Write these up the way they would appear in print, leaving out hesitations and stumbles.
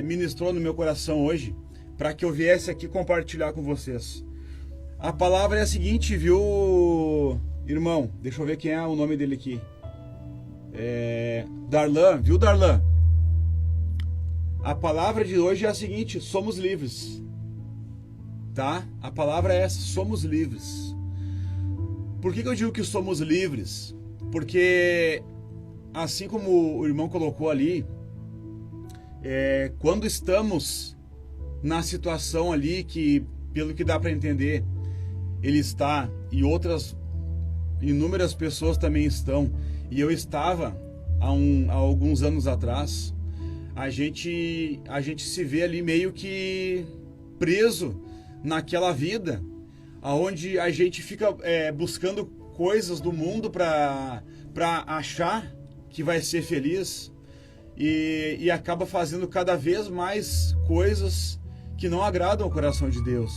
ministrou no meu coração hoje, para que eu viesse aqui compartilhar com vocês. A palavra é a seguinte, viu, irmão? Deixa eu ver quem é o nome dele aqui. Darlan, viu, Darlan? A palavra de hoje é a seguinte: somos livres. Tá? A palavra é essa, somos livres. Por que eu digo que somos livres? Porque, assim como o irmão colocou ali, quando estamos na situação ali que, pelo que dá para entender, ele está e outras inúmeras pessoas também estão, e eu estava há alguns anos atrás, a gente se vê ali meio que preso naquela vida, onde a gente fica buscando coisas do mundo para achar que vai ser feliz e acaba fazendo cada vez mais coisas que não agradam o coração de Deus.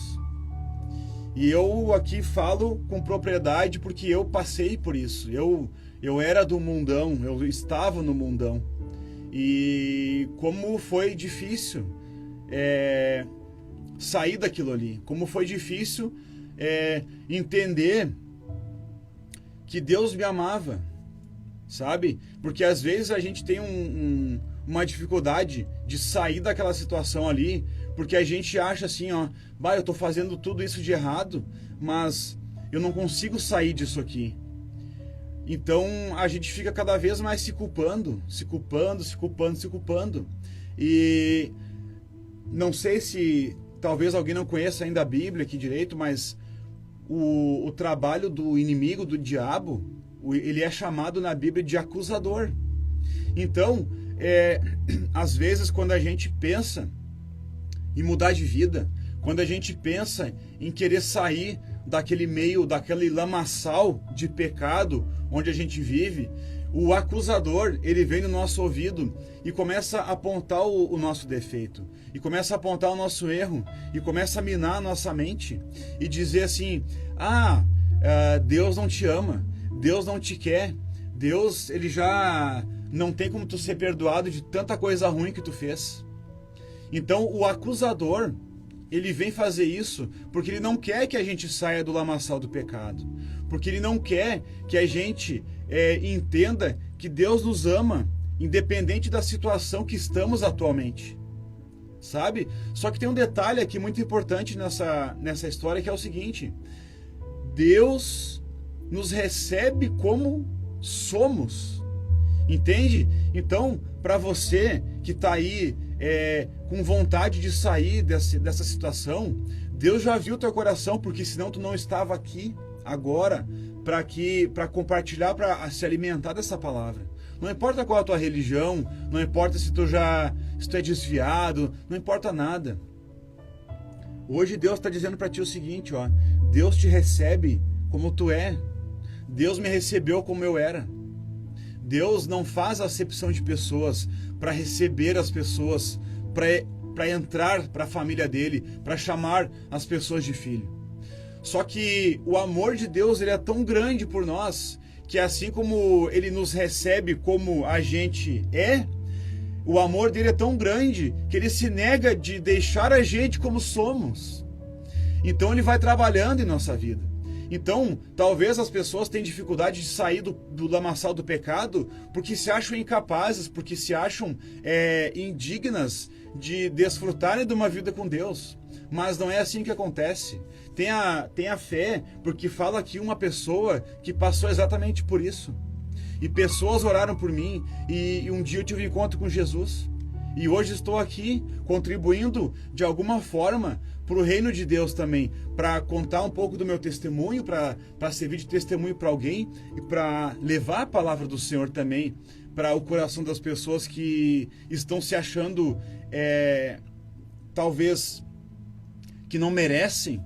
E eu aqui falo com propriedade porque eu passei por isso. Eu era do mundão, eu estava no mundão. E como foi difícil sair daquilo ali, como foi difícil entender que Deus me amava, sabe? Porque às vezes a gente tem uma dificuldade de sair daquela situação ali, porque a gente acha assim, ó, eu tô fazendo tudo isso de errado, mas eu não consigo sair disso aqui. Então a gente fica cada vez mais se culpando. E não sei se talvez alguém não conheça ainda a Bíblia aqui direito, mas o trabalho do inimigo, do diabo, ele é chamado na Bíblia de acusador. Então, às vezes quando a gente pensa em mudar de vida, quando a gente pensa em querer sair daquele meio, daquele lamaçal de pecado onde a gente vive, o acusador, ele vem no nosso ouvido e começa a apontar o nosso defeito, e começa a apontar o nosso erro, e começa a minar a nossa mente, e dizer assim, Deus não te ama, Deus não te quer, Deus, ele já não tem como tu ser perdoado de tanta coisa ruim que tu fez. Então o acusador, ele vem fazer isso porque ele não quer que a gente saia do lamaçal do pecado, porque ele não quer que a gente entenda que Deus nos ama, independente da situação que estamos atualmente, sabe? Só que tem um detalhe aqui muito importante nessa história, que é o seguinte: Deus nos recebe como somos, entende? Então, para você que está aí com vontade de sair dessa situação, Deus já viu teu coração, porque senão tu não estava aqui agora para compartilhar, para se alimentar dessa palavra. Não importa qual é a tua religião, não importa se tu é desviado, não importa nada. Hoje Deus está dizendo para ti o seguinte, ó: Deus te recebe como tu é. Deus me recebeu como eu era. Deus não faz acepção de pessoas para receber as pessoas, para entrar para a família dele, para chamar as pessoas de filho. Só que o amor de Deus, ele é tão grande por nós, que assim como ele nos recebe como a gente é, o amor dele é tão grande que ele se nega de deixar a gente como somos. Então ele vai trabalhando em nossa vida. Então, talvez as pessoas tenham dificuldade de sair do lamaçal do pecado porque se acham incapazes, porque se acham indignas de desfrutarem de uma vida com Deus. Mas não é assim que acontece. Tenha fé, porque fala aqui uma pessoa que passou exatamente por isso. E pessoas oraram por mim, e um dia eu tive um encontro com Jesus. E hoje estou aqui contribuindo de alguma forma para o reino de Deus também, para contar um pouco do meu testemunho, para servir de testemunho para alguém e para levar a palavra do Senhor também para o coração das pessoas que estão se achando talvez que não merecem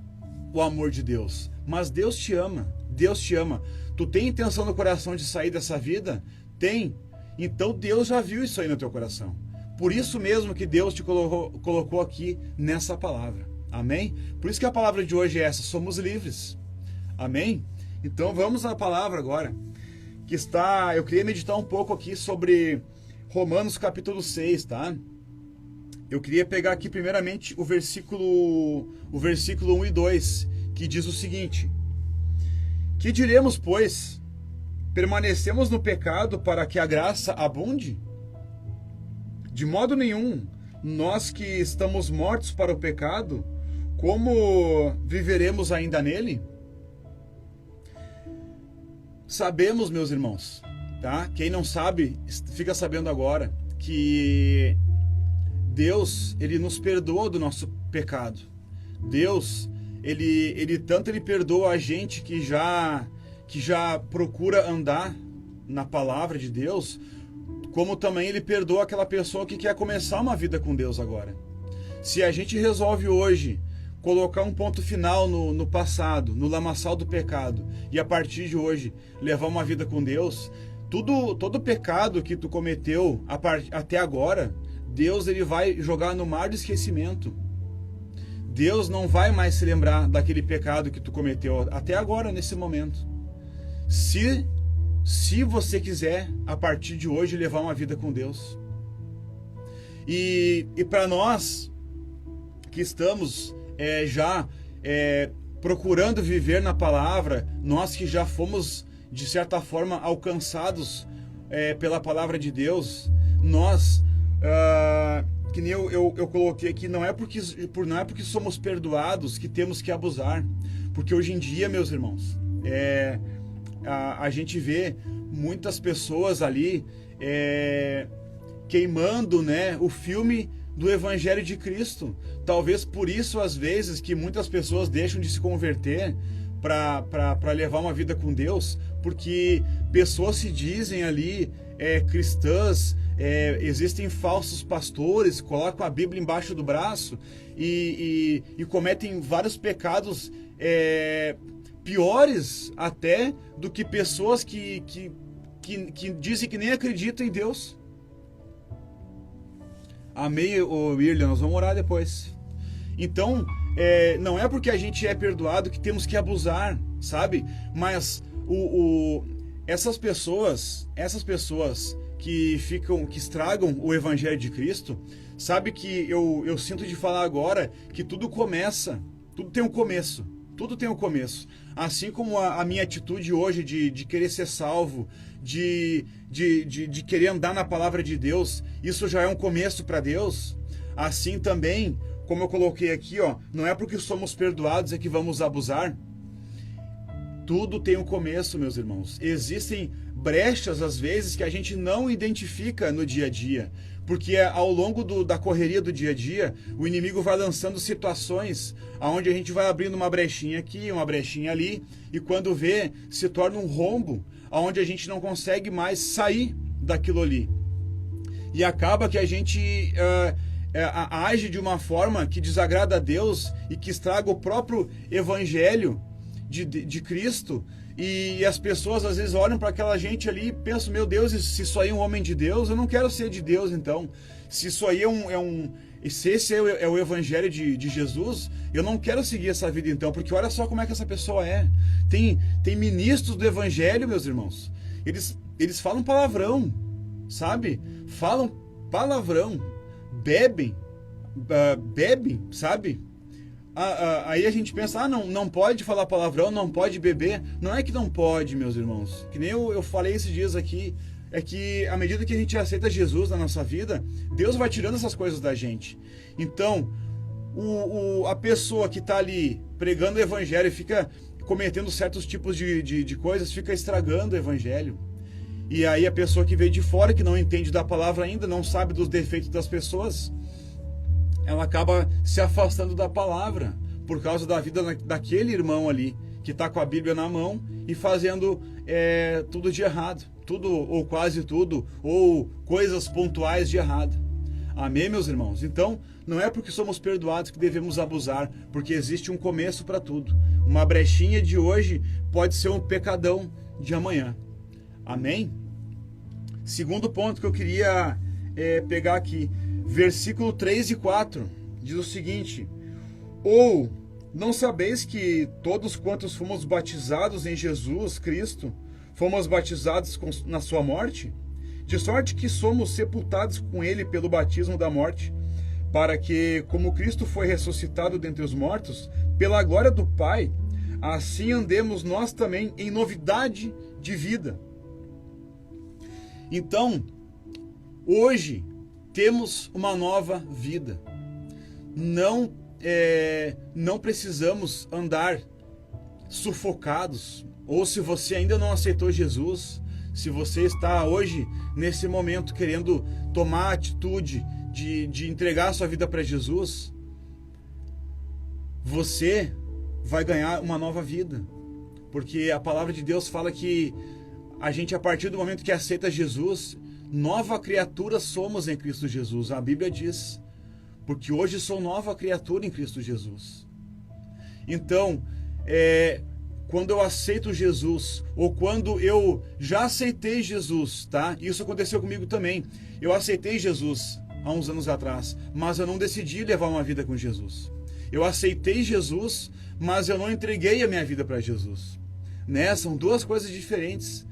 o amor de Deus. Mas Deus te ama, Deus te ama. Tu tem intenção no coração de sair dessa vida? Tem. Então Deus já viu isso aí no teu coração. Por isso mesmo que Deus te colocou aqui nessa palavra. Amém? Por isso que a palavra de hoje é essa: somos livres. Amém? Então vamos à palavra agora, que eu queria meditar um pouco aqui sobre Romanos capítulo 6, tá? eu queria pegar aqui primeiramente o versículo 1 e 2, que diz o seguinte: Que diremos, pois? Permanecemos no pecado para que a graça abunde? De modo nenhum. Nós que estamos mortos para o pecado, como viveremos ainda nele? Sabemos, meus irmãos, tá? Quem não sabe, fica sabendo agora, que Deus, ele nos perdoa do nosso pecado. Deus, ele tanto ele perdoa a gente que já procura andar na palavra de Deus, como também ele perdoa aquela pessoa que quer começar uma vida com Deus agora. Se a gente resolve hoje colocar um ponto final no passado, no lamaçal do pecado, e a partir de hoje levar uma vida com Deus, todo pecado que tu cometeu até agora, Deus ele vai jogar no mar de esquecimento. Deus não vai mais se lembrar daquele pecado que tu cometeu até agora, nesse momento. Se você quiser, a partir de hoje, levar uma vida com Deus. E para nós que estamos procurando viver na palavra, nós que já fomos, de certa forma, alcançados pela palavra de Deus, nós, que nem eu coloquei aqui, não é porque somos perdoados que temos que abusar. Porque hoje em dia, meus irmãos, a gente vê muitas pessoas ali queimando, né, o filme do Evangelho de Cristo. Talvez por isso, às vezes, que muitas pessoas deixam de se converter para levar uma vida com Deus, porque pessoas se dizem ali cristãs, existem falsos pastores, colocam a Bíblia embaixo do braço e cometem vários pecados piores até do que pessoas que dizem que nem acreditam em Deus. Amém, William, nós vamos orar depois. Então, não é porque a gente é perdoado que temos que abusar, sabe? Mas essas pessoas que estragam o Evangelho de Cristo, sabe que eu sinto de falar agora que tudo tem um começo. Tudo tem um começo. Assim como a minha atitude hoje de querer ser salvo, de querer andar na palavra de Deus, isso já é um começo para Deus. Assim também, como eu coloquei aqui, não é porque somos perdoados que vamos abusar. Tudo tem um começo, meus irmãos. Existem brechas, às vezes, que a gente não identifica no dia a dia. Porque ao longo da correria do dia a dia, o inimigo vai lançando situações onde a gente vai abrindo uma brechinha aqui, uma brechinha ali, e quando vê, se torna um rombo, onde a gente não consegue mais sair daquilo ali. E acaba que a gente age de uma forma que desagrada a Deus e que estraga o próprio Evangelho de Cristo. E as pessoas às vezes olham para aquela gente ali e pensam: meu Deus, se isso aí é um homem de Deus, eu não quero ser de Deus então. Se isso aí se esse é o Evangelho de Jesus, eu não quero seguir essa vida então, porque olha só como é que essa pessoa é. Tem ministros do Evangelho, meus irmãos, eles falam palavrão, sabe? Falam palavrão, bebem, sabe? Aí a gente pensa, não pode falar palavrão, não pode beber. Não é que não pode, meus irmãos. Que nem eu falei esses dias aqui, é que à medida que a gente aceita Jesus na nossa vida, Deus vai tirando essas coisas da gente. Então, a pessoa que está ali pregando o Evangelho e fica cometendo certos tipos de coisas, fica estragando o Evangelho. E aí a pessoa que veio de fora, que não entende da palavra ainda, não sabe dos defeitos das pessoas, ela acaba se afastando da palavra por causa da vida daquele irmão ali que está com a Bíblia na mão e fazendo tudo de errado, tudo ou quase tudo, ou coisas pontuais de errado. Amém, meus irmãos? Então, não é porque somos perdoados que devemos abusar, porque existe um começo para tudo. Uma brechinha de hoje pode ser um pecadão de amanhã. Amém? Segundo ponto que eu queria pegar aqui, versículo 3 e 4, diz o seguinte: ou não sabeis que todos quantos fomos batizados em Jesus Cristo, fomos batizados na sua morte? De sorte que somos sepultados com ele pelo batismo da morte, para que, como Cristo foi ressuscitado dentre os mortos, pela glória do Pai, assim andemos nós também em novidade de vida. Então, hoje temos uma nova vida. Não precisamos andar sufocados. Ou se você ainda não aceitou Jesus, se você está hoje, nesse momento, querendo tomar a atitude de entregar a sua vida para Jesus, você vai ganhar uma nova vida. Porque a palavra de Deus fala que a gente, a partir do momento que aceita Jesus, nova criatura somos em Cristo Jesus. A Bíblia diz, porque hoje sou nova criatura em Cristo Jesus. Então, quando eu aceito Jesus, ou quando eu já aceitei Jesus, tá? Isso aconteceu comigo também. Eu aceitei Jesus há uns anos atrás, mas eu não decidi levar uma vida com Jesus. Eu aceitei Jesus, mas eu não entreguei a minha vida para Jesus. Né? São duas coisas diferentes.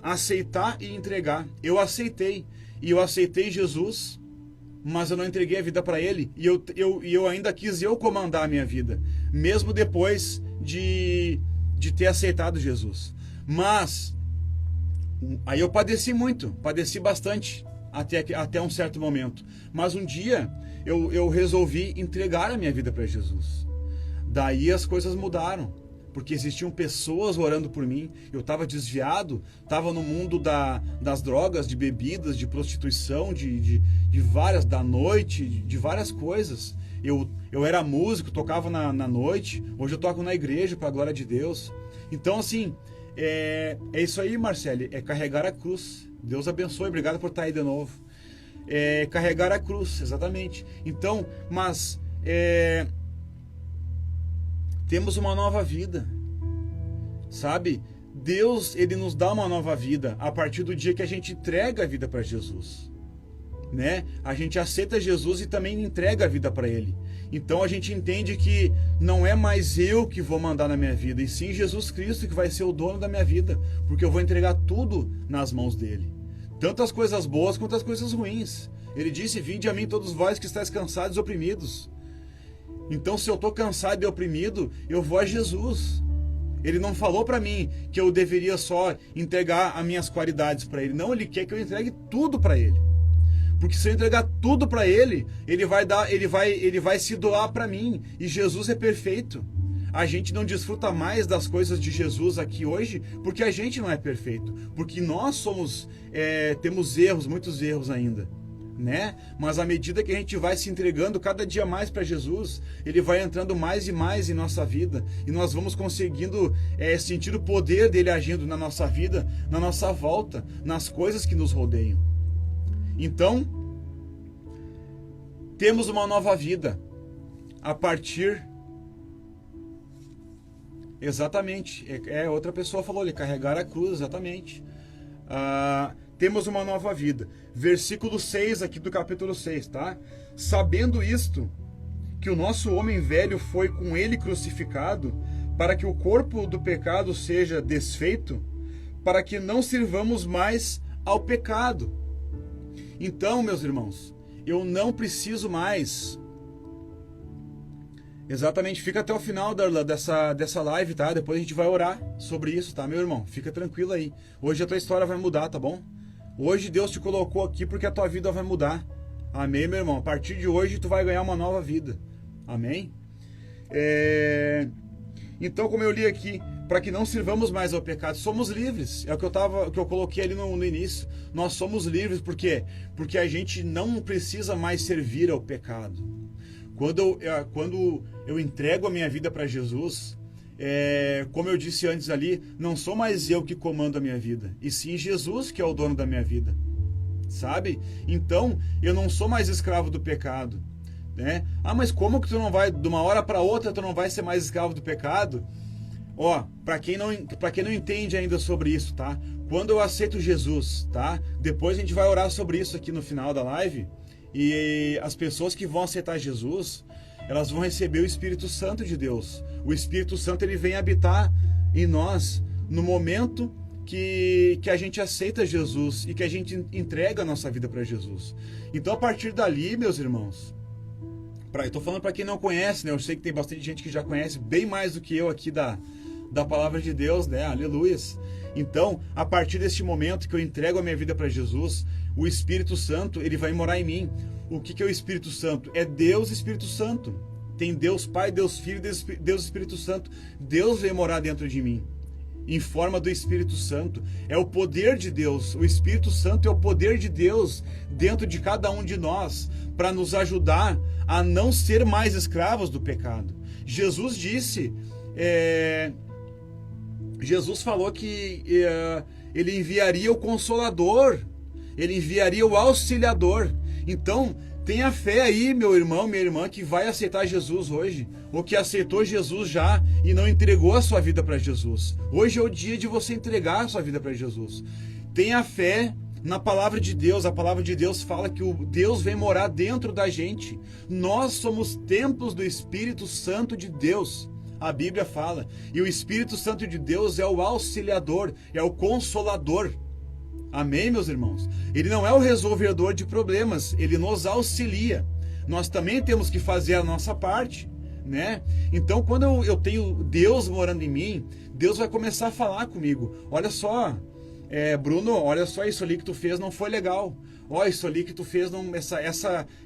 Aceitar e entregar. Eu aceitei Jesus, mas eu não entreguei a vida para Ele, e eu ainda quis comandar a minha vida, mesmo depois de ter aceitado Jesus. Mas aí eu padeci bastante, até um certo momento. Mas um dia eu resolvi entregar a minha vida para Jesus. Daí as coisas mudaram, porque existiam pessoas orando por mim. Eu estava desviado, estava no mundo das drogas, de bebidas, de prostituição, de várias, da noite, de várias coisas. Eu era músico, tocava na noite, hoje eu toco na igreja, para a glória de Deus. Então, assim, é isso aí, Marcele, é carregar a cruz. Deus abençoe, obrigado por estar aí de novo. É carregar a cruz, exatamente. Então, mas temos uma nova vida, sabe? Deus, Ele nos dá uma nova vida a partir do dia que a gente entrega a vida para Jesus, né? A gente aceita Jesus e também entrega a vida para Ele. Então a gente entende que não é mais eu que vou mandar na minha vida, e sim Jesus Cristo que vai ser o dono da minha vida, porque eu vou entregar tudo nas mãos dele, tanto as coisas boas quanto as coisas ruins. Ele disse: vinde a mim todos vós que estáis cansados e oprimidos. Então, se eu estou cansado e oprimido, eu vou a Jesus. Ele não falou para mim que eu deveria só entregar as minhas qualidades para Ele. Não, Ele quer que eu entregue tudo para Ele. Porque se eu entregar tudo para Ele, Ele vai se doar para mim. E Jesus é perfeito. A gente não desfruta mais das coisas de Jesus aqui hoje porque a gente não é perfeito. Porque nós temos erros, muitos erros ainda, né? Mas à medida que a gente vai se entregando cada dia mais para Jesus, Ele vai entrando mais e mais em nossa vida, e nós vamos conseguindo sentir o poder dele agindo na nossa vida, na nossa volta, nas coisas que nos rodeiam. Então, temos uma nova vida a partir... Exatamente, outra pessoa falou ali, carregar a cruz, exatamente. Temos uma nova vida. Versículo 6 aqui do capítulo 6, tá? Sabendo isto, que o nosso homem velho foi com ele crucificado, para que o corpo do pecado seja desfeito, para que não sirvamos mais ao pecado. Então, meus irmãos, eu não preciso mais... Exatamente, fica até o final dessa live, tá? Depois a gente vai orar sobre isso, tá, meu irmão? Fica tranquilo aí. Hoje a tua história vai mudar, tá bom? Hoje Deus te colocou aqui porque a tua vida vai mudar. Amém, meu irmão? A partir de hoje tu vai ganhar uma nova vida. Amém? Então, como eu li aqui, para que não sirvamos mais ao pecado, somos livres. É o que eu coloquei ali no início. Nós somos livres, por quê? Porque a gente não precisa mais servir ao pecado. Quando eu entrego a minha vida para Jesus, como eu disse antes ali, não sou mais eu que comando a minha vida, e sim Jesus que é o dono da minha vida, sabe? Então, eu não sou mais escravo do pecado, né? Mas como que tu não vai, de uma hora para outra, tu não vai ser mais escravo do pecado? Para quem não entende ainda sobre isso, tá? Quando eu aceito Jesus, tá? Depois a gente vai orar sobre isso aqui no final da live. E as pessoas que vão aceitar Jesus, elas vão receber o Espírito Santo de Deus. O Espírito Santo, ele vem habitar em nós no momento que a gente aceita Jesus e que a gente entrega a nossa vida para Jesus. Então, a partir dali, meus irmãos, Eu tô falando para quem não conhece, né? Eu sei que tem bastante gente que já conhece bem mais do que eu aqui da palavra de Deus, né? Aleluias. Então, a partir deste momento que eu entrego a minha vida para Jesus, o Espírito Santo, ele vai morar em mim. O que é o Espírito Santo? É Deus Espírito Santo. Tem Deus Pai, Deus Filho, Deus Espírito Santo. Deus vem morar dentro de mim, em forma do Espírito Santo. É o poder de Deus. O Espírito Santo é o poder de Deus dentro de cada um de nós, para nos ajudar a não ser mais escravos do pecado. Jesus disse, Jesus falou que ele enviaria o Consolador, ele enviaria o Auxiliador. Então, tenha fé aí, meu irmão, minha irmã, que vai aceitar Jesus hoje, ou que aceitou Jesus já e não entregou a sua vida para Jesus. Hoje é o dia de você entregar a sua vida para Jesus. Tenha fé na palavra de Deus. A palavra de Deus fala que o Deus vem morar dentro da gente. Nós somos templos do Espírito Santo de Deus. A Bíblia fala. E o Espírito Santo de Deus é o auxiliador, é o consolador. Amém, meus irmãos? Ele não é o resolvedor de problemas, ele nos auxilia. Nós também temos que fazer a nossa parte, né? Então, quando eu tenho Deus morando em mim, Deus vai começar a falar comigo. Olha só, Bruno, olha só, isso ali que tu fez não foi legal. Ó, isso ali que tu fez,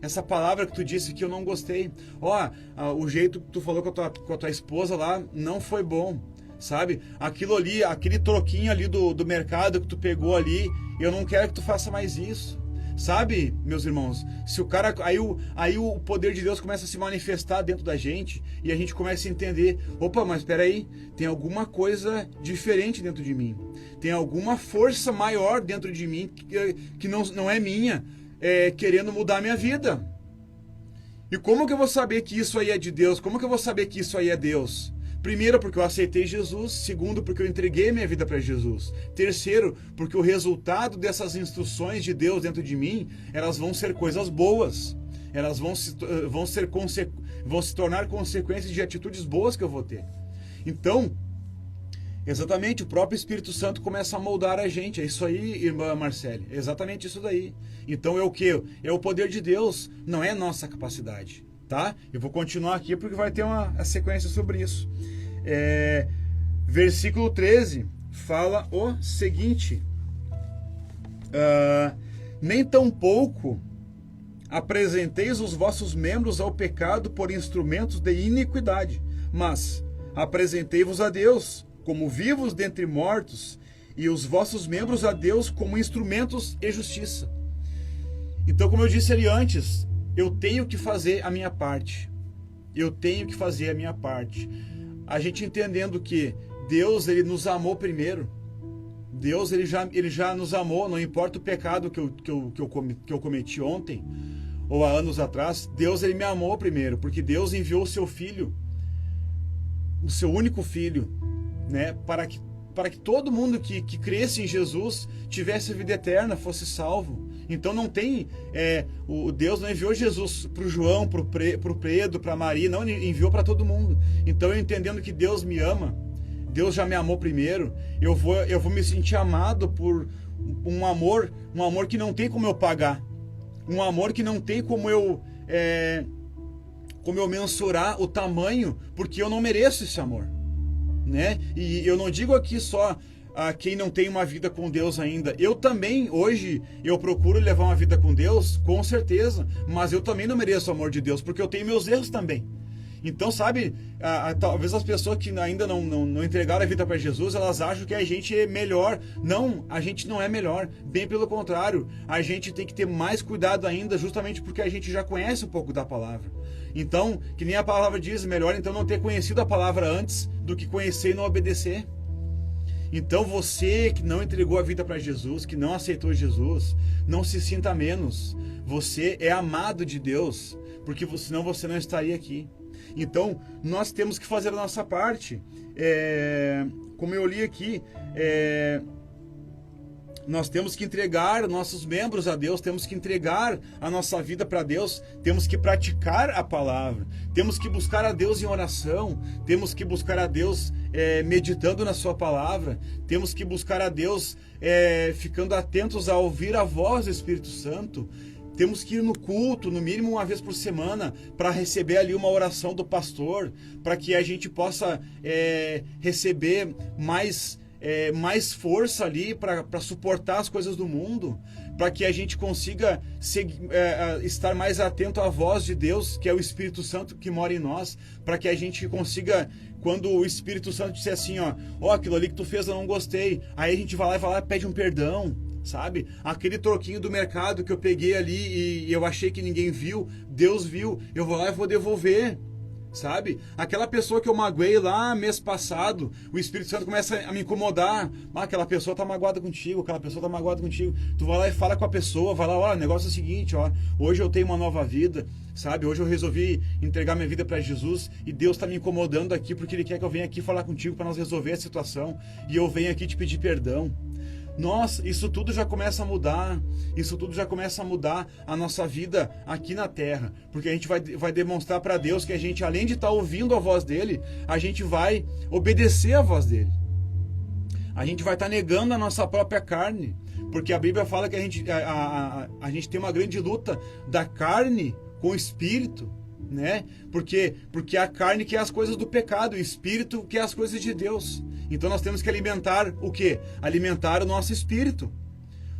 essa palavra que tu disse que eu não gostei. Ó, o jeito que tu falou com a tua esposa lá não foi bom. Sabe? Aquilo ali, aquele troquinho ali do mercado que tu pegou ali, eu não quero que tu faça mais isso. Sabe, meus irmãos? Se o cara, aí o poder de Deus começa a se manifestar dentro da gente e a gente começa a entender, opa, mas espera aí, tem alguma coisa diferente dentro de mim. Tem alguma força maior dentro de mim que não é minha, querendo mudar a minha vida. E como que eu vou saber que isso aí é de Deus? Como que eu vou saber que isso aí é Deus? Primeiro, porque eu aceitei Jesus. Segundo, porque eu entreguei minha vida para Jesus. Terceiro, porque o resultado dessas instruções de Deus dentro de mim, elas vão ser coisas boas. Elas vão se tornar consequências de atitudes boas que eu vou ter. Então, exatamente, o próprio Espírito Santo começa a moldar a gente. É isso aí, irmã Marcele. É exatamente isso daí. Então é o quê? É o poder de Deus, não é nossa capacidade. Tá? Eu vou continuar aqui porque vai ter uma sequência sobre isso. Versículo 13 fala o seguinte: nem tampouco apresenteis os vossos membros ao pecado por instrumentos de iniquidade, mas apresentei-vos a Deus como vivos dentre mortos, e os vossos membros a Deus como instrumentos de justiça. Então, como eu disse ali antes, eu tenho que fazer a minha parte. Eu tenho que fazer a minha parte. A gente entendendo que Deus, ele nos amou primeiro. Deus, ele já nos amou. Não importa o pecado que eu cometi ontem ou há anos atrás. Deus, ele me amou primeiro. Porque Deus enviou o seu filho, o seu único filho, né, para que todo mundo que cresce em Jesus tivesse a vida eterna, fosse salvo. Então não tem, o Deus não enviou Jesus para o João, para o Pedro, para a Maria, não, ele enviou para todo mundo. Então eu entendendo que Deus me ama, Deus já me amou primeiro, eu vou me sentir amado por um amor que não tem como eu pagar, um amor que não tem como eu mensurar o tamanho, porque eu não mereço esse amor, né? E eu não digo aqui só a quem não tem uma vida com Deus ainda. Eu também, hoje, eu procuro levar uma vida com Deus, com certeza, mas eu também não mereço o amor de Deus, porque eu tenho meus erros também. Então, sabe, talvez as pessoas que ainda não entregaram a vida para Jesus, elas acham que a gente é melhor. Não, a gente não é melhor, bem pelo contrário, a gente tem que ter mais cuidado ainda, justamente porque a gente já conhece um pouco da palavra. Então, que nem a palavra diz, melhor então não ter conhecido a palavra antes do que conhecer e não obedecer. Então você que não entregou a vida para Jesus, que não aceitou Jesus, não se sinta menos. Você é amado de Deus, porque senão você não estaria aqui. Então nós temos que fazer a nossa parte. Como eu li aqui, nós temos que entregar nossos membros a Deus, temos que entregar a nossa vida para Deus, temos que praticar a palavra, temos que buscar a Deus em oração, temos que buscar a Deus meditando na sua palavra, temos que buscar a Deus ficando atentos a ouvir a voz do Espírito Santo, Temos que ir no culto, no mínimo uma vez por semana, para receber ali uma oração do pastor, para que a gente possa receber mais força ali para suportar as coisas do mundo, para que a gente consiga estar mais atento à voz de Deus, que é o Espírito Santo que mora em nós, para que a gente consiga, quando o Espírito Santo disser assim, ó, aquilo ali que tu fez eu não gostei, aí a gente vai lá e pede um perdão, sabe? Aquele troquinho do mercado que eu peguei ali e eu achei que ninguém viu, Deus viu, eu vou lá e vou devolver. Sabe? Aquela pessoa que eu magoei lá mês passado, o Espírito Santo começa a me incomodar. Aquela pessoa tá magoada contigo, aquela pessoa tá magoada contigo. Tu vai lá e fala com a pessoa, vai lá, ó, o negócio é o seguinte, ó, hoje eu tenho uma nova vida, sabe? Hoje eu resolvi entregar minha vida para Jesus e Deus tá me incomodando aqui porque Ele quer que eu venha aqui falar contigo para nós resolver a situação e eu venho aqui te pedir perdão. Nossa, isso tudo já começa a mudar, isso tudo já começa a mudar a nossa vida aqui na Terra, porque a gente vai demonstrar para Deus que a gente, além de estar ouvindo a voz dele, a gente vai obedecer a voz dele. A gente vai estar negando a nossa própria carne, porque a Bíblia fala que a gente tem uma grande luta da carne com o espírito, né? Porque a carne quer as coisas do pecado, o espírito quer as coisas de Deus. Então nós temos que alimentar o quê? Alimentar o nosso espírito.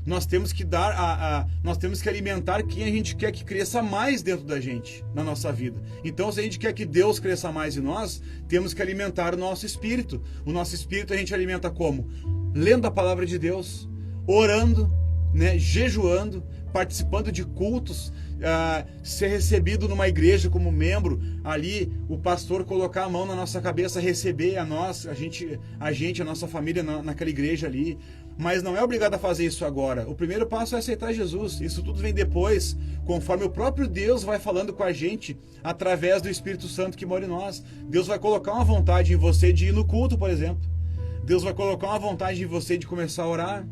Nós temos que nós temos que alimentar quem a gente quer que cresça mais dentro da gente, na nossa vida. Então, se a gente quer que Deus cresça mais em nós, temos que alimentar o nosso espírito. O nosso espírito a gente alimenta como? Lendo a palavra de Deus, orando, né? Jejuando, participando de cultos, ser recebido numa igreja como membro, ali o pastor colocar a mão na nossa cabeça, receber a nossa família naquela igreja ali. Mas não é obrigado a fazer isso agora. O primeiro passo é aceitar Jesus. Isso tudo vem depois, conforme o próprio Deus vai falando com a gente através do Espírito Santo que mora em nós. Deus vai colocar uma vontade em você de ir no culto, por exemplo. Deus vai colocar uma vontade em você de começar a orar.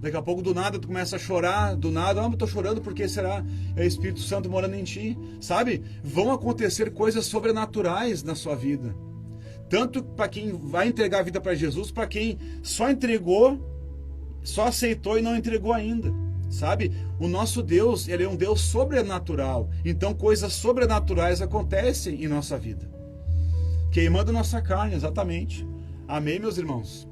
Daqui a pouco, do nada, tu começa a chorar, do nada, eu tô chorando porque será? É o Espírito Santo morando em ti, sabe? Vão acontecer coisas sobrenaturais na sua vida. Tanto para quem vai entregar a vida para Jesus, para quem só entregou, só aceitou e não entregou ainda, sabe? O nosso Deus, ele é um Deus sobrenatural. Então, coisas sobrenaturais acontecem em nossa vida. Queimando nossa carne, exatamente. Amém, meus irmãos?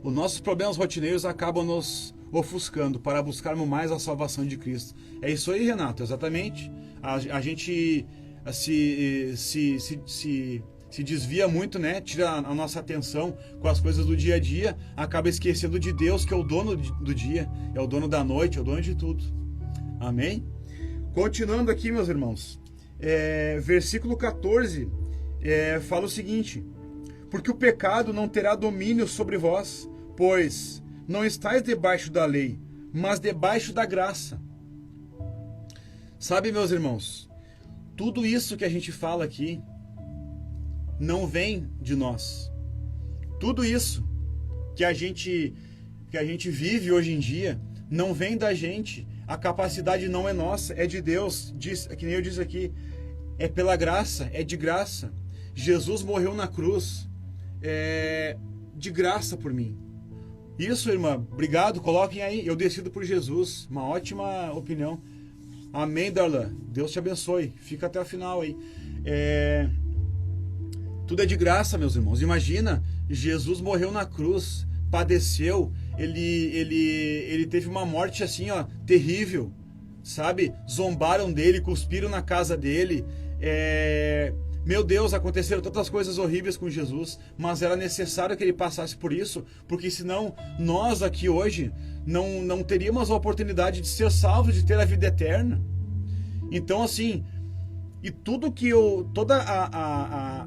Os nossos problemas rotineiros acabam nos ofuscando para buscarmos mais a salvação de Cristo. É isso aí, Renato, exatamente. A gente se desvia muito, né? Tira a nossa atenção com as coisas do dia a dia, acaba esquecendo de Deus, que é o dono do dia, é o dono da noite, é o dono de tudo. Amém? Continuando aqui, meus irmãos, versículo 14 fala o seguinte: porque o pecado não terá domínio sobre vós, pois não estáis debaixo da lei, mas debaixo da graça. Sabe, meus irmãos, tudo isso que a gente fala aqui não vem de nós. Tudo isso que a gente vive hoje em dia não vem da gente. A capacidade não é nossa, é de Deus. Que nem eu disse aqui, é pela graça, é de graça. Jesus morreu na cruz de graça por mim. Isso, irmã, obrigado, coloquem aí, eu decido por Jesus. Uma ótima opinião. Amém, Darlan, Deus te abençoe, fica até o final aí. Tudo é de graça, meus irmãos. Imagina, Jesus morreu na cruz, padeceu, ele teve uma morte assim, ó, terrível, sabe? Zombaram dele, cuspiram na casa dele. Meu Deus, aconteceram tantas coisas horríveis com Jesus, mas era necessário que ele passasse por isso, porque senão nós aqui hoje não teríamos a oportunidade de ser salvos, de ter a vida eterna. Então, assim, e toda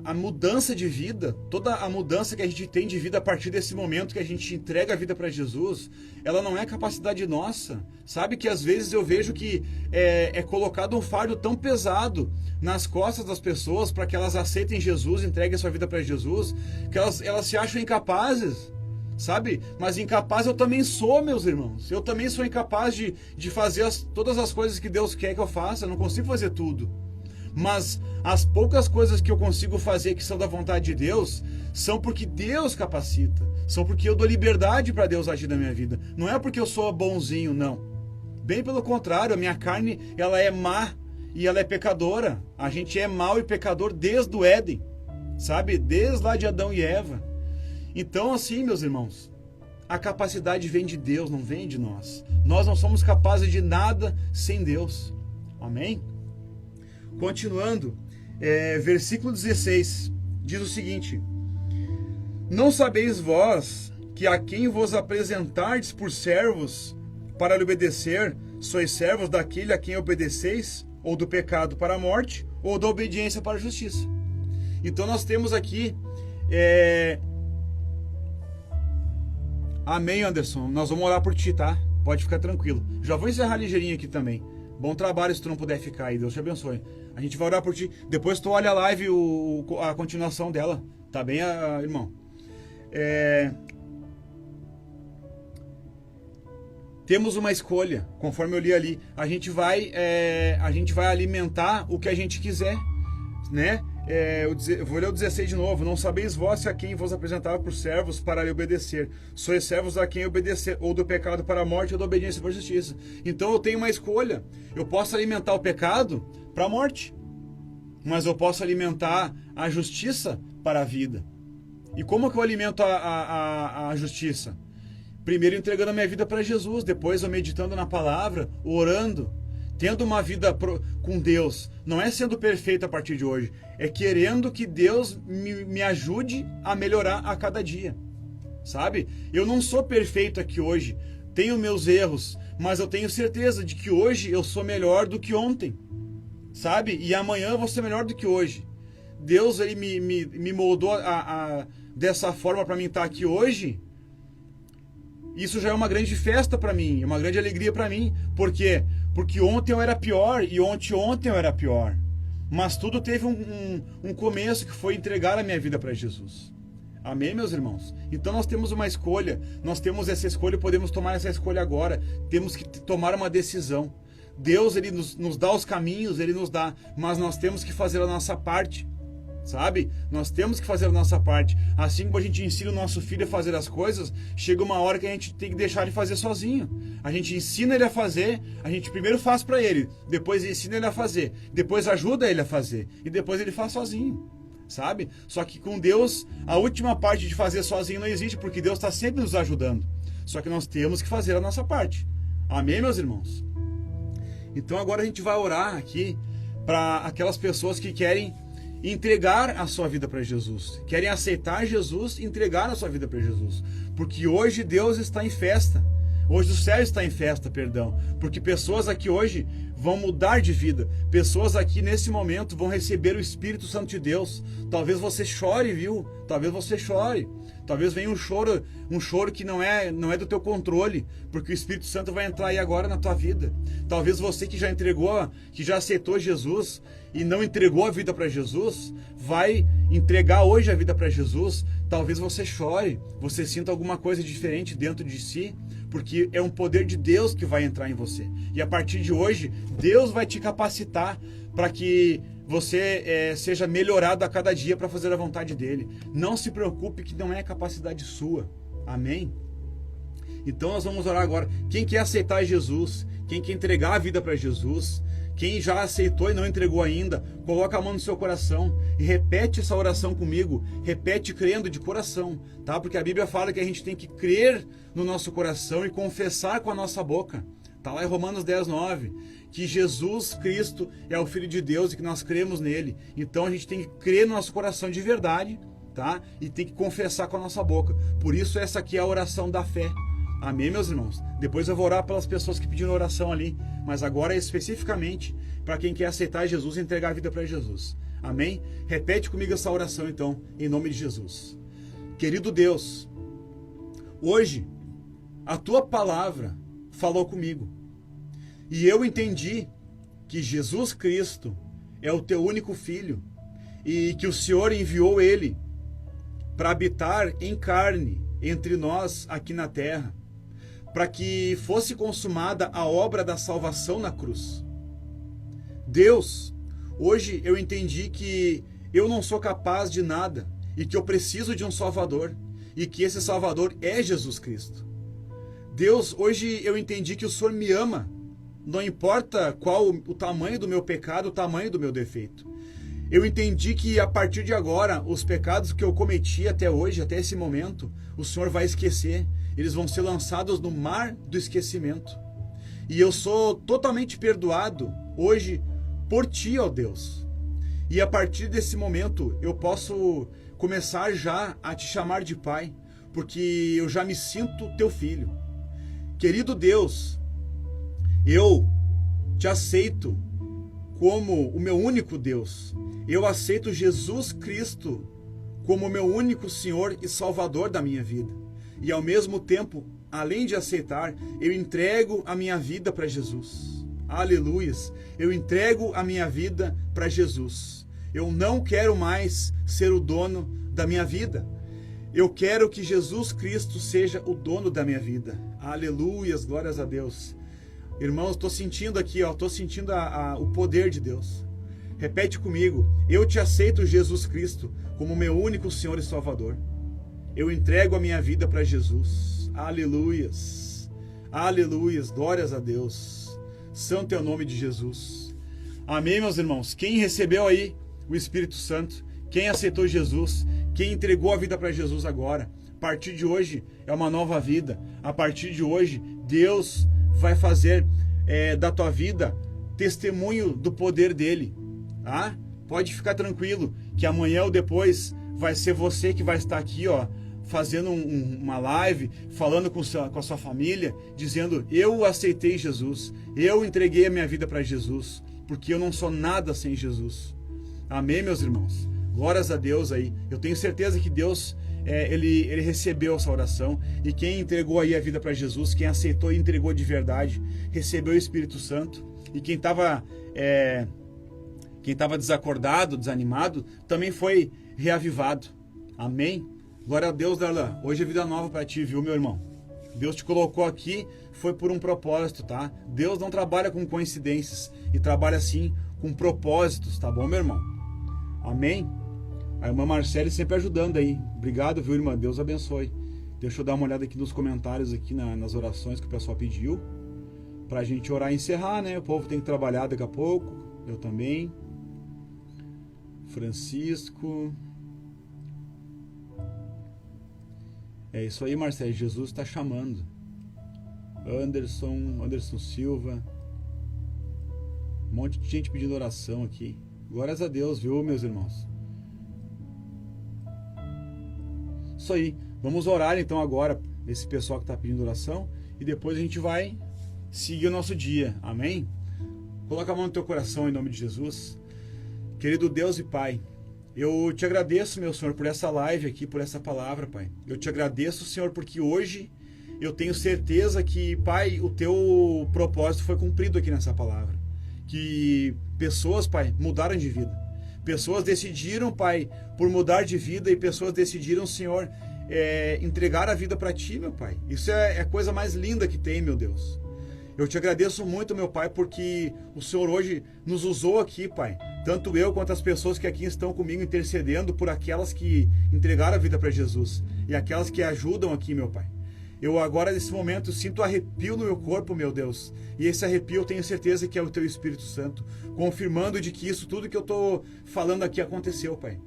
a mudança de vida, toda a mudança que a gente tem de vida a partir desse momento que a gente entrega a vida para Jesus, ela não é capacidade nossa. Sabe que às vezes eu vejo que é colocado um fardo tão pesado nas costas das pessoas para que elas aceitem Jesus, entreguem a sua vida para Jesus, que elas se acham incapazes, sabe? Mas incapaz eu também sou, meus irmãos. Eu também sou incapaz de fazer todas as coisas que Deus quer que eu faça. Eu não consigo fazer tudo. Mas as poucas coisas que eu consigo fazer que são da vontade de Deus, são porque Deus capacita, são porque eu dou liberdade para Deus agir na minha vida. Não é porque eu sou bonzinho, não. Bem pelo contrário, a minha carne, ela é má e ela é pecadora. A gente é mau e pecador desde o Éden, sabe? Desde lá de Adão e Eva. Então, assim, meus irmãos, a capacidade vem de Deus, não vem de nós. Nós não somos capazes de nada sem Deus. Amém? Continuando, versículo 16, diz o seguinte: não sabeis vós que a quem vos apresentardes por servos para lhe obedecer, sois servos daquele a quem obedeceis, ou do pecado para a morte, ou da obediência para a justiça. Então nós temos aqui... Amém, Anderson. Nós vamos orar por ti, tá? Pode ficar tranquilo. Já vou encerrar ligeirinho aqui também. Bom trabalho se tu não puder ficar aí. Deus te abençoe. A gente vai orar por ti. Depois tu olha a live, a continuação dela. Tá bem, irmão? Temos uma escolha, conforme eu li ali. A gente vai alimentar o que a gente quiser, né? Eu vou ler o 16 de novo. Não sabeis vós a quem vos apresentava por servos para lhe obedecer. Sois servos a quem obedecer, ou do pecado para a morte, ou da obediência para a justiça. Então eu tenho uma escolha. Eu posso alimentar o pecado para a morte, mas eu posso alimentar a justiça para a vida. E como que eu alimento a justiça? Primeiro entregando a minha vida para Jesus, depois eu meditando na palavra, orando, tendo uma vida com Deus. Não é sendo perfeito a partir de hoje, é querendo que Deus me ajude a melhorar a cada dia, sabe? Eu não sou perfeito aqui hoje, tenho meus erros, mas eu tenho certeza de que hoje eu sou melhor do que ontem, sabe? E amanhã eu vou ser melhor do que hoje. Deus, ele me moldou dessa forma para mim estar aqui hoje. Isso já é uma grande festa para mim, é uma grande alegria para mim. Por quê? Porque ontem eu era pior e ontem eu era pior. Mas tudo teve um começo, que foi entregar a minha vida para Jesus. Amém, meus irmãos? Então nós temos uma escolha, nós temos essa escolha e podemos tomar essa escolha agora. Temos que tomar uma decisão. Deus, ele nos dá os caminhos, ele nos dá, mas nós temos que fazer a nossa parte. Sabe? Nós temos que fazer a nossa parte. Assim como a gente ensina o nosso filho a fazer as coisas, chega uma hora que a gente tem que deixar ele fazer sozinho. A gente ensina ele a fazer, a gente primeiro faz para ele, depois ensina ele a fazer, depois ajuda ele a fazer, e depois ele faz sozinho. Sabe? Só que com Deus, a última parte de fazer sozinho não existe, porque Deus está sempre nos ajudando. Só que nós temos que fazer a nossa parte. Amém, meus irmãos? Então agora a gente vai orar aqui para aquelas pessoas que querem entregar a sua vida para Jesus, querem aceitar Jesus e entregar a sua vida para Jesus, porque hoje Deus está em festa, hoje o céu está em festa, perdão, porque pessoas aqui hoje vão mudar de vida, pessoas aqui nesse momento vão receber o Espírito Santo de Deus. Talvez você chore, viu? Talvez você chore, talvez venha um choro que não é do teu controle, porque o Espírito Santo vai entrar aí agora na tua vida. Talvez você que já entregou, que já aceitou Jesus e não entregou a vida para Jesus, vai entregar hoje a vida para Jesus. Talvez você chore, você sinta alguma coisa diferente dentro de si, porque é um poder de Deus que vai entrar em você. E a partir de hoje, Deus vai te capacitar para que você seja melhorado a cada dia para fazer a vontade dele. Não se preocupe que não é capacidade sua. Amém? Então nós vamos orar agora. Quem quer aceitar Jesus, quem quer entregar a vida para Jesus, quem já aceitou e não entregou ainda, coloca a mão no seu coração e repete essa oração comigo. Repete crendo de coração, tá? Porque a Bíblia fala que a gente tem que crer no nosso coração e confessar com a nossa boca. Tá lá em Romanos 10:9, que Jesus Cristo é o Filho de Deus e que nós cremos nele. Então a gente tem que crer no nosso coração de verdade, tá? E tem que confessar com a nossa boca. Por isso essa aqui é a oração da fé. Amém, meus irmãos? Depois eu vou orar pelas pessoas que pediram oração ali, mas agora é especificamente para quem quer aceitar Jesus e entregar a vida para Jesus. Amém? Repete comigo essa oração então, em nome de Jesus. Querido Deus, hoje a tua palavra falou comigo e eu entendi que Jesus Cristo é o teu único Filho e que o Senhor enviou ele para habitar em carne entre nós aqui na terra, para que fosse consumada a obra da salvação na cruz. Deus, hoje eu entendi que eu não sou capaz de nada e que eu preciso de um Salvador e que esse Salvador é Jesus Cristo. Deus, hoje eu entendi que o Senhor me ama não importa qual o tamanho do meu pecado, o tamanho do meu defeito. Eu entendi que a partir de agora, os pecados que eu cometi até hoje, até esse momento, o Senhor vai esquecer. Eles vão ser lançados no mar do esquecimento. E eu sou totalmente perdoado hoje por Ti, ó Deus. E a partir desse momento, eu posso começar já a Te chamar de Pai, porque eu já me sinto Teu filho. Querido Deus, eu Te aceito como o meu único Deus. Eu aceito Jesus Cristo como o meu único Senhor e Salvador da minha vida. E ao mesmo tempo, além de aceitar, eu entrego a minha vida para Jesus. Aleluias! Eu entrego a minha vida para Jesus. Eu não quero mais ser o dono da minha vida. Eu quero que Jesus Cristo seja o dono da minha vida. Aleluias! Glórias a Deus. Irmãos, estou sentindo aqui, estou sentindo o poder de Deus. Repete comigo: eu te aceito, Jesus Cristo, como meu único Senhor e Salvador. Eu entrego a minha vida para Jesus. Aleluias. Aleluias. Glórias a Deus. Santo é o nome de Jesus. Amém, meus irmãos? Quem recebeu aí o Espírito Santo, quem aceitou Jesus, quem entregou a vida para Jesus agora, a partir de hoje é uma nova vida. A partir de hoje, Deus vai fazer da tua vida testemunho do poder dele. Tá? Pode ficar tranquilo que amanhã ou depois vai ser você que vai estar aqui, fazendo uma live, falando com a sua família, dizendo: eu aceitei Jesus, eu entreguei a minha vida para Jesus, porque eu não sou nada sem Jesus. Amém, meus irmãos? Glórias a Deus aí. Eu tenho certeza que Deus, ele recebeu essa oração, e quem entregou aí a vida para Jesus, quem aceitou e entregou de verdade, recebeu o Espírito Santo, e quem estava desacordado, desanimado, também foi reavivado. Amém? Glória a Deus, Darlan. Hoje é vida nova para ti, viu, meu irmão? Deus te colocou aqui, foi por um propósito, tá? Deus não trabalha com coincidências, e trabalha sim com propósitos, tá bom, meu irmão? Amém? A irmã Marcele sempre ajudando aí. Obrigado, viu, irmã? Deus abençoe. Deixa eu dar uma olhada aqui nos comentários, aqui nas orações que o pessoal pediu, pra gente orar e encerrar, né? O povo tem que trabalhar daqui a pouco, eu também. Francisco. É isso aí, Marcelo. Jesus está chamando. Anderson Silva. Um monte de gente pedindo oração aqui. Glórias a Deus, viu, meus irmãos? Isso aí. Vamos orar então agora, esse pessoal que está pedindo oração, e depois a gente vai seguir o nosso dia. Amém? Coloca a mão no teu coração em nome de Jesus. Querido Deus e Pai, eu te agradeço, meu Senhor, por essa live aqui, por essa palavra, Pai. Eu te agradeço, Senhor, porque hoje eu tenho certeza que, Pai, o teu propósito foi cumprido aqui nessa palavra. Que pessoas, Pai, mudaram de vida. Pessoas decidiram, Pai, por mudar de vida, e pessoas decidiram, Senhor, entregar a vida para Ti, meu Pai. Isso é a coisa mais linda que tem, meu Deus. Eu te agradeço muito, meu Pai, porque o Senhor hoje nos usou aqui, Pai. Tanto eu quanto as pessoas que aqui estão comigo intercedendo por aquelas que entregaram a vida para Jesus e aquelas que ajudam aqui, meu Pai. Eu agora, nesse momento, sinto arrepio no meu corpo, meu Deus. E esse arrepio eu tenho certeza que é o Teu Espírito Santo, confirmando de que isso tudo que eu estou falando aqui aconteceu, Pai.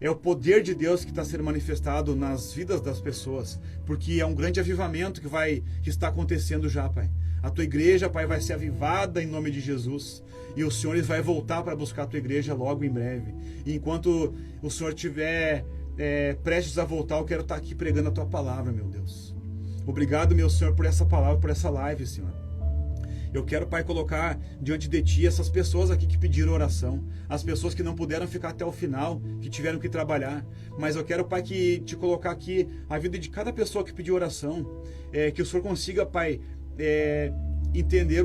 É o poder de Deus que está sendo manifestado nas vidas das pessoas, porque é um grande avivamento que está acontecendo já, Pai. A Tua igreja, Pai, vai ser avivada em nome de Jesus, e o Senhor vai voltar para buscar a Tua igreja logo em breve. E enquanto o Senhor estiver prestes a voltar, eu quero estar aqui pregando a Tua palavra, meu Deus. Obrigado, meu Senhor, por essa palavra, por essa live, Senhor. Eu quero, Pai, colocar diante de Ti essas pessoas aqui que pediram oração, as pessoas que não puderam ficar até o final, que tiveram que trabalhar, mas eu quero, Pai, te colocar aqui a vida de cada pessoa que pediu oração, que o Senhor consiga, Pai, entender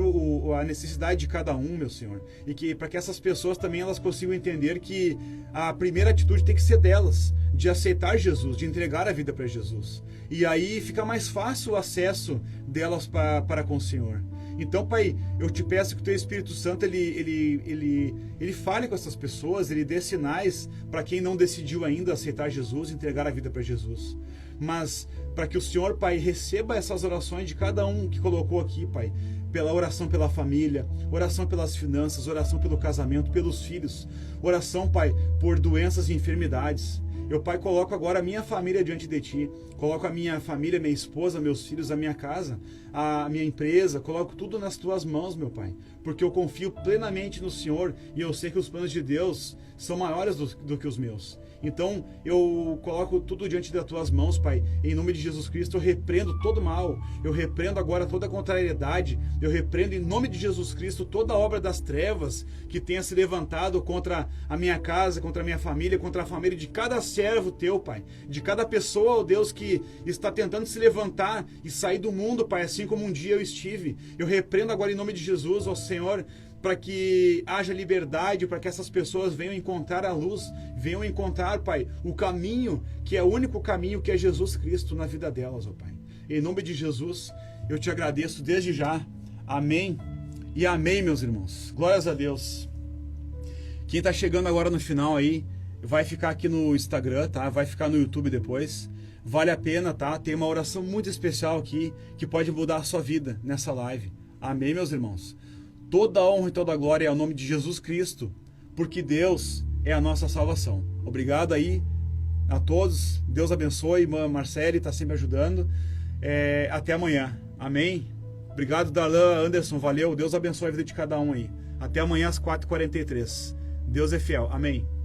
a necessidade de cada um, meu Senhor, e que para que essas pessoas também elas consigam entender que a primeira atitude tem que ser delas, de aceitar Jesus, de entregar a vida para Jesus, e aí fica mais fácil o acesso delas para com o Senhor. Então, Pai, eu te peço que o Teu Espírito Santo ele fale com essas pessoas, ele dê sinais para quem não decidiu ainda aceitar Jesus, entregar a vida para Jesus. Mas para que o Senhor, Pai, receba essas orações de cada um que colocou aqui, Pai. pela oração pela família, oração pelas finanças, oração pelo casamento, pelos filhos, oração, Pai, por doenças e enfermidades. Eu, Pai, coloco agora a minha família diante de Ti, coloco a minha família, minha esposa, meus filhos, a minha casa, a minha empresa, coloco tudo nas Tuas mãos, meu Pai, porque eu confio plenamente no Senhor e eu sei que os planos de Deus são maiores do que os meus. Então, eu coloco tudo diante das Tuas mãos, Pai. Em nome de Jesus Cristo, eu repreendo todo mal. Eu repreendo agora toda contrariedade. Eu repreendo em nome de Jesus Cristo toda obra das trevas que tenha se levantado contra a minha casa, contra a minha família, contra a família de cada servo Teu, Pai. De cada pessoa, ó Deus, que está tentando se levantar e sair do mundo, Pai, assim como um dia eu estive. Eu repreendo agora em nome de Jesus, ó Senhor, para que haja liberdade, para que essas pessoas venham encontrar a luz, venham encontrar, Pai, o caminho, que é o único caminho, que é Jesus Cristo na vida delas, ó Pai. Em nome de Jesus, eu te agradeço desde já. Amém e amém, meus irmãos. Glórias a Deus. Quem está chegando agora no final aí, vai ficar aqui no Instagram, tá? Vai ficar no YouTube depois. Vale a pena, tá? Tem uma oração muito especial aqui, que pode mudar a sua vida nessa live. Amém, meus irmãos. Toda a honra e toda a glória é ao nome de Jesus Cristo, porque Deus é a nossa salvação. Obrigado aí a todos. Deus abençoe. Irmã Marcele está sempre ajudando. Até amanhã. Amém? Obrigado, Darlan, Anderson. Valeu. Deus abençoe a vida de cada um aí. Até amanhã às 4h43. Deus é fiel. Amém.